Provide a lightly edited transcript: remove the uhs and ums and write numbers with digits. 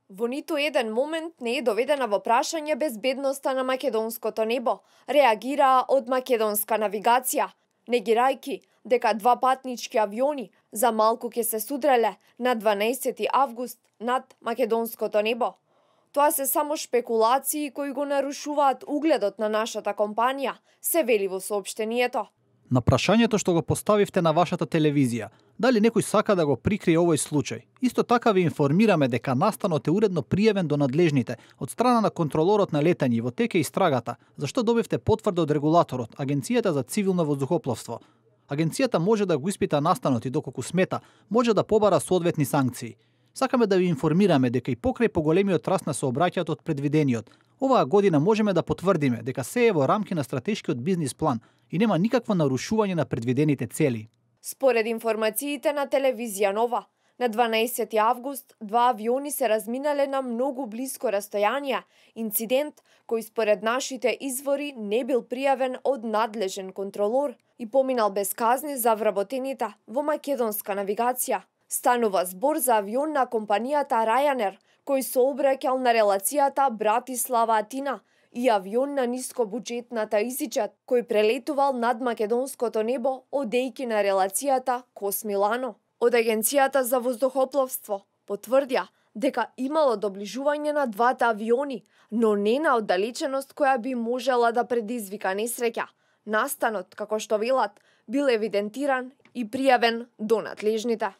Во ниту еден момент не е доведена во прашање безбедноста на македонското небо, реагираа од македонска навигација, негирајки дека два патнички авиони за малку ќе се судреле на 12 август над македонското небо. Тоа се само шпекулации кои го нарушуваат угледот на нашата компанија, се вели во соопштението. На прашањето што го поставивте на вашата телевизија, дали некој сака да го прикрие овој случај, исто така ви информираме дека настанот е уредно пријавен до надлежните од страна на контролорот на летање во тек е истрагата, зашто добивте потврда од регулаторот, Агенцијата за цивилно воздухопловство. Агенцијата може да го испита настанот и доколку смета, може да побара соодветни санкции. Сакаме да ви информираме дека и покрај поголемиот раст на сообраќајот од предвидениот, оваа година можеме да потврдиме дека се е во рамки на стратешкиот бизнис план и нема никакво нарушување на предвидените цели. Според информациите на телевизија Нова, на 12 август два авиони се разминале на многу блиско растојание, инцидент кој според нашите извори не бил пријавен од надлежен контролор и поминал без казни за вработените во македонска навигација. Станува збор за авион на компанијата Ryanair, кој сообраќал на релацијата Братислава-Атина, и авион на нискобуџетната EasyJet, кој прелетувал над македонското небо, одејќи на релацијата Кос-Милано. Од Агенцијата за воздухопловство потврдија дека имало доближување на двата авиони, но не на оддалеченост која би можела да предизвика несреќа. Настанот, како што велат, бил евидентиран и пријавен до надлежните.